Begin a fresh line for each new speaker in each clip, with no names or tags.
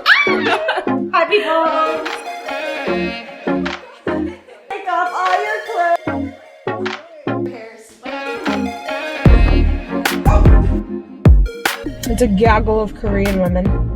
Hi, people. Take off all your clothes. It's a gaggle of Korean women.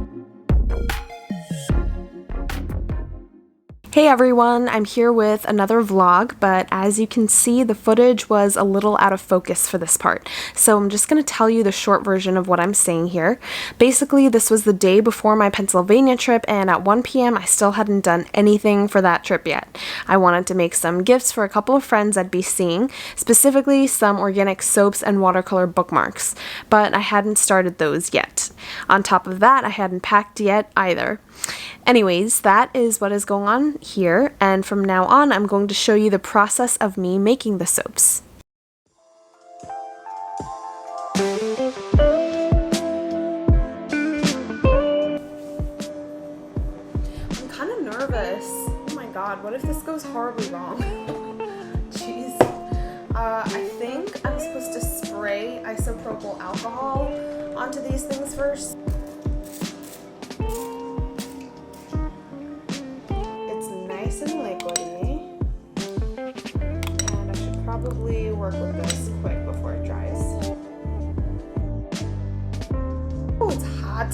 Hey everyone, I'm here with another vlog, but as you can see, the footage was a little out of focus for this part. So I'm just going to tell you the short version of what I'm saying here. Basically, this was the day before my Pennsylvania trip, and at 1 p.m. I still hadn't done anything for that trip yet. I wanted to make some gifts for a couple of friends I'd be seeing, specifically some organic soaps and watercolor bookmarks, but I hadn't started those yet. On top of that, I hadn't packed yet either. Anyways, that is what is going on here, and from now on I'm going to show you the process of me making the soaps. I'm kind of nervous. Oh my god, what if this goes horribly wrong? Jeez. I think I'm supposed to spray isopropyl alcohol onto these things first. Nice and liquidy, and I should probably work with this quick before it dries. Oh, it's hot.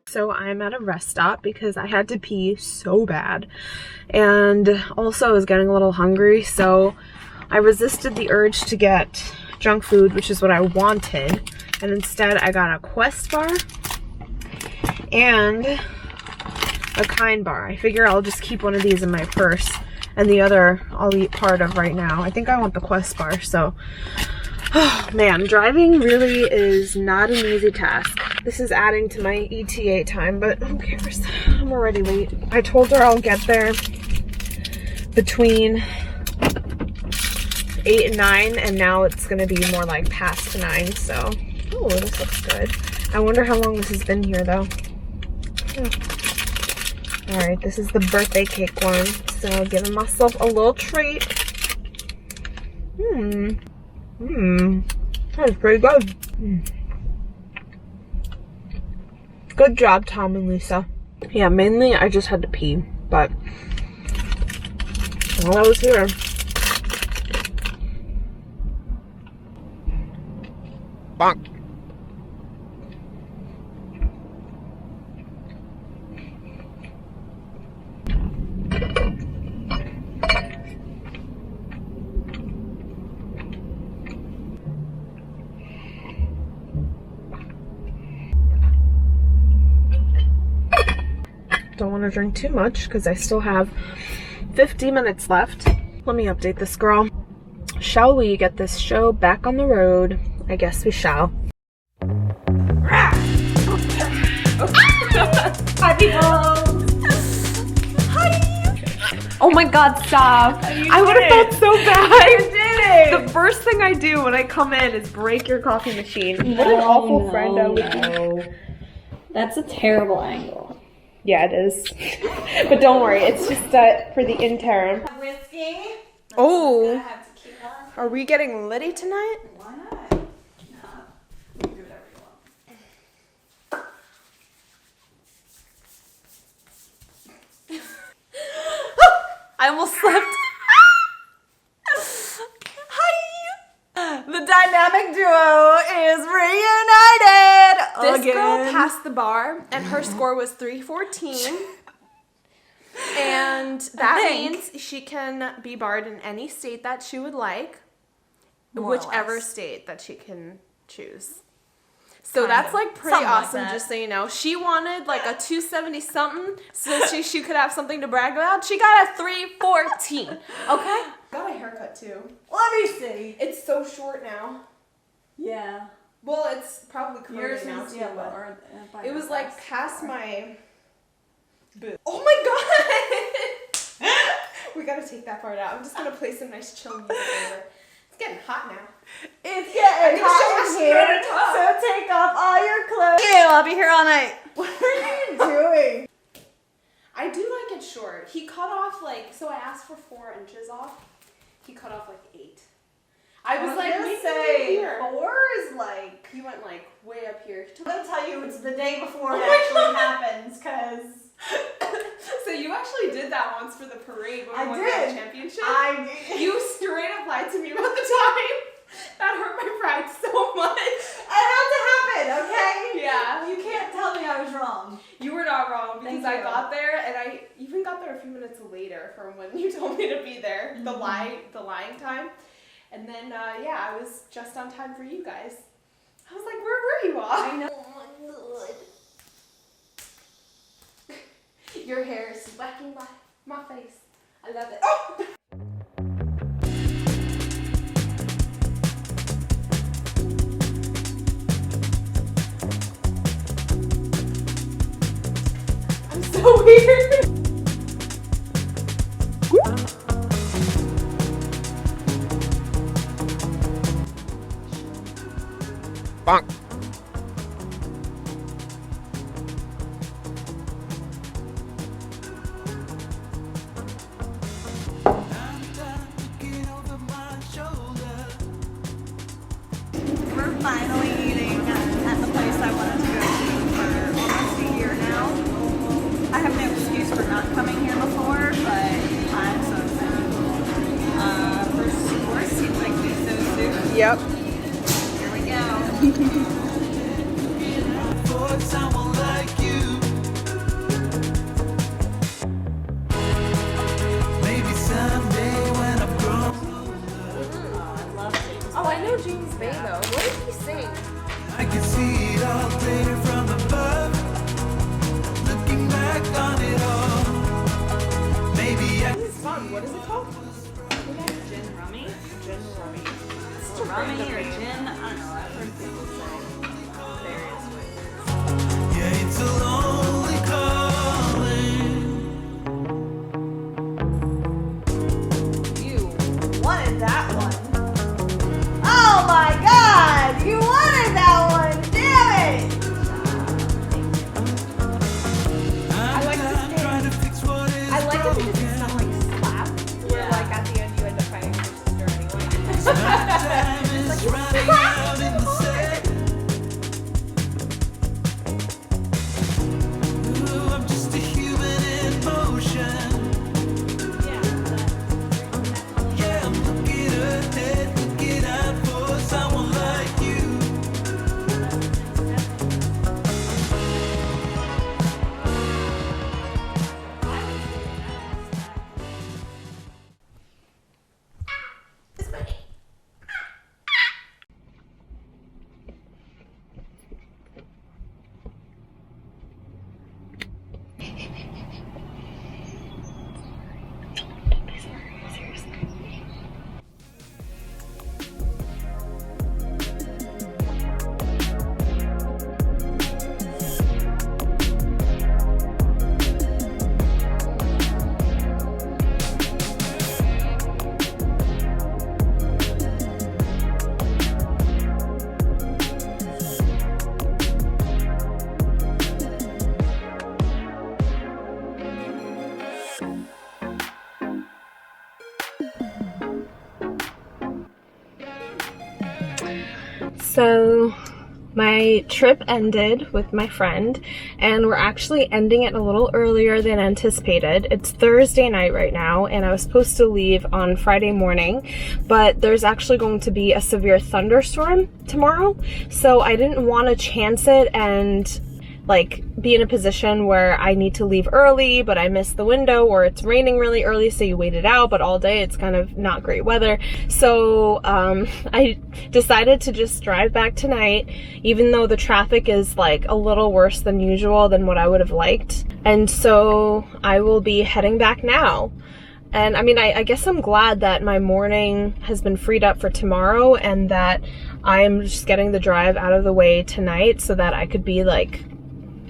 So I'm at a rest stop because I had to pee so bad, and also I was getting a little hungry, so I resisted the urge to get junk food, which is what I wanted, and instead I got a Quest bar and a Kind bar. I figure I'll just keep one of these in my purse and the other I'll eat part of right now. I think I want the Quest bar. So oh man, driving really is not an easy task. This is adding to my ETA time, but who cares? I'm already late. I told her I'll get there between 8 and 9, and now it's gonna be more like past 9, so. Oh, this looks good. I wonder how long this has been here though. Oh. Alright, this is the birthday cake one, so giving myself a little treat. That's pretty good. Good job, Tom and Lisa. Yeah, mainly I just had to pee, but while I was here, bonk. Don't want to drink too much because I still have 50 minutes left. Let me update this girl. Shall we get this show back on the road? I guess we shall.
Hi, people.
Hi! Oh my god, stop. I would have felt so bad.
You did it.
The first thing I do when I come in is break your coffee machine.
What an awful friend I would be.
That's a terrible angle.
Yeah, it is. But don't worry, it's just for the interim.
Whiskey.
Oh, are we getting litty tonight?
Why not? No. You can do whatever you want.
The dynamic duo is reunited
This
again.
girl passed the bar, and her score was 314. And that
think.
means she can be barred in any state that she would like,
More or
whichever
less.
state that she can choose. So
Kind
that's
of.
like pretty
Something like
awesome,
that.
just so you know. She wanted like a 270 something, so she could have something to brag about. She got a 314. Okay? Got a haircut too.
Let me see.
It's so short now.
Yeah.
Well, it's probably curly
Yours
now
is
too.
yellow.
but
Or,
it was like past my boob. Oh my god! We gotta take that part out. I'm just gonna play some nice chill music over. It's getting hot now.
It's getting
show
hot
my
in here,
skirt up.
so take off all your clothes. Ew, I'll be here all night. What are you doing?
I do like it short. He cut off like, so I asked for 4 inches off. He cut off like 8. I was like,
gonna
maybe
say
here.
4 is like.
He went like way up here. He took-
I'm gonna tell you it's the day before
Oh
it
my
actually
God.
happens, cause
So you actually did that once for the parade when
I
we won
did.
the championship?
I
You straight up lied to me about the time. That hurt my pride so much.
It had to happen, okay?
Yeah.
You can't tell me I was wrong.
You were not wrong because
Thank
I
you.
got there and I even got there a few minutes later from when you told me to be there, the lying time. And then yeah, I was just on time for you guys. I was like, where were you all?
I know.
Your hair is whacking my face. I love it. Oh! I'm so weird.
We're finally eating at the place I wanted to go to for almost a year now. I have no excuse for not coming here before, but I'm so excited. First course seems like miso soup.
Yep.
Here we go.
For someone like you, maybe someday when I'm grown,
Oh, I know James Bay though. What did he sing?
I can see it all clear from above. Looking back on it all, maybe I
It's fun. What is it called?
Gin rummy?
Gin rummy.
Rummy or gin? I don't know. I've heard people say various ways.
yeah, it's a lonely calling.
You wanted that one. Oh my god! You wanted that one! Damn it!
I'm
like this
not
game.
trying to fix what is
I like it because
broken.
it's not like slap. Where like at the end you end up fighting your sister anyway.
Time is running out in the sand. Ooh, I'm just a human in motion. Yeah, I'm looking ahead, looking out for someone like you.
So
My trip ended with my friend, and we're actually ending it a little earlier than anticipated. It's Thursday night right now, and I was supposed to leave on Friday morning, but there's actually going to be a severe thunderstorm tomorrow, so I didn't want to chance it and like be in a position where I need to leave early, but I missed the window, or it's raining really early, so you wait it out, but all day it's kind of not great weather. So I decided to just drive back tonight, even though the traffic is like a little worse than usual than what I would have liked. And so I will be heading back now. And I mean, I guess I'm glad that my morning has been freed up for tomorrow, and that I'm just getting the drive out of the way tonight so that I could be like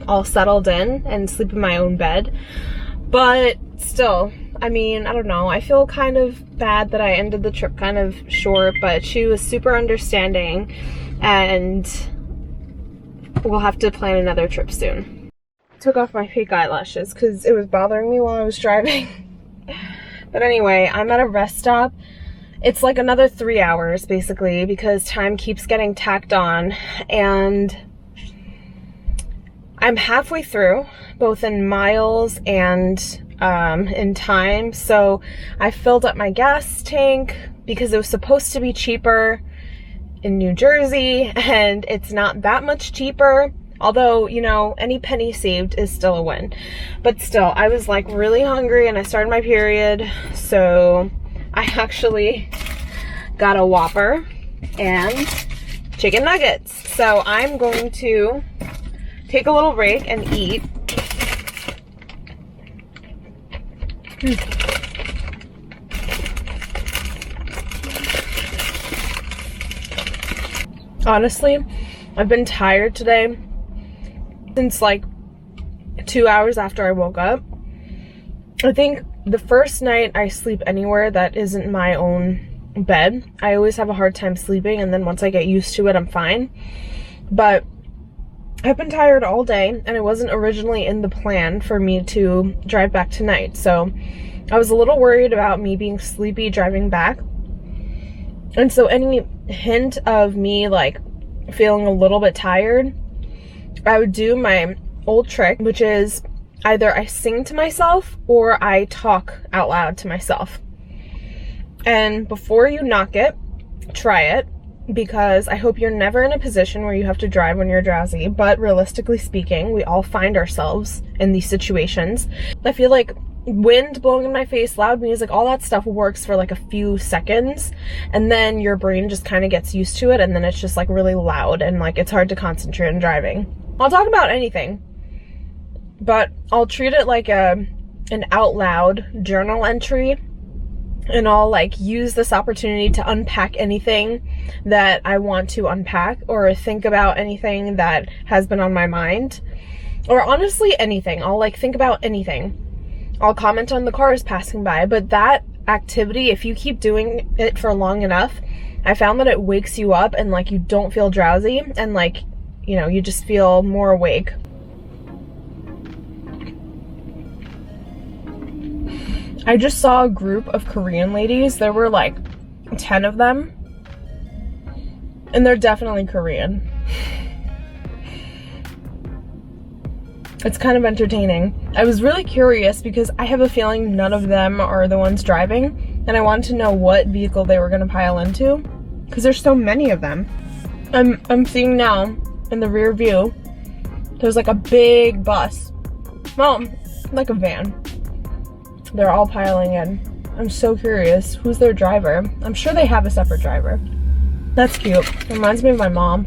all settled in and sleep in my own bed. But still, I mean, I don't know, I feel kind of bad that I ended the trip kind of short, but she was super understanding, and we'll have to plan another trip soon. I took off my fake eyelashes because it was bothering me while I was driving. But anyway, I'm at a rest stop. It's like another 3 hours basically, because time keeps getting tacked on, and I'm halfway through, both in miles and in time. So I filled up my gas tank because it was supposed to be cheaper in New Jersey, and it's not that much cheaper. Although, you know, any penny saved is still a win. But still, I was like really hungry and I started my period. So I actually got a Whopper and chicken nuggets. So I'm going to take a little break and eat. Honestly, I've been tired today since like 2 hours after I woke up. I think the first night I sleep anywhere that isn't my own bed, I always have a hard time sleeping, and then once I get used to it, I'm fine. But I've been tired all day, and it wasn't originally in the plan for me to drive back tonight. So I was a little worried about me being sleepy driving back. And so any hint of me like feeling a little bit tired, I would do my old trick, which is either I sing to myself or I talk out loud to myself. And before you knock it, try it, because I hope you're never in a position where you have to drive when you're drowsy. But realistically speaking, we all find ourselves in these situations. I feel like wind blowing in my face, loud music, all that stuff works for like a few seconds, and then your brain just kind of gets used to it, and then it's just like really loud and like it's hard to concentrate on driving. I'll talk about anything, but I'll treat it like an out loud journal entry, and I'll like use this opportunity to unpack anything that I want to unpack, or think about anything that has been on my mind, or honestly anything. I'll like think about anything. I'll comment on the cars passing by, but that activity, if you keep doing it for long enough, I found that it wakes you up, and like you don't feel drowsy, and like, you know, you just feel more awake. I just saw a group of Korean ladies. There were like 10 of them, and they're definitely Korean. It's kind of entertaining. I was really curious because I have a feeling none of them are the ones driving, and I wanted to know what vehicle they were gonna pile into, because there's so many of them. I'm seeing now in the rear view, there's like a big bus. Well, like a van. They're all piling in. I'm so curious. Who's their driver? I'm sure they have a separate driver. That's cute. Reminds me of my mom.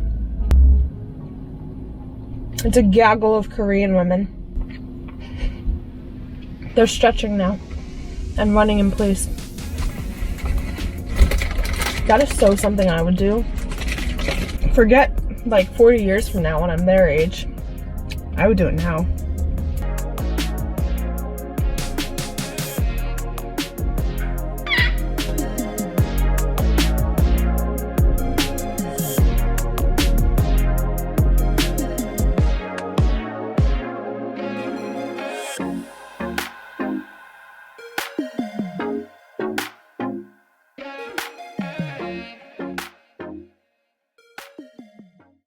It's a gaggle of Korean women. They're stretching now and running in place. That is so something I would do. Forget like 40 years from now when I'm their age. I would do it now.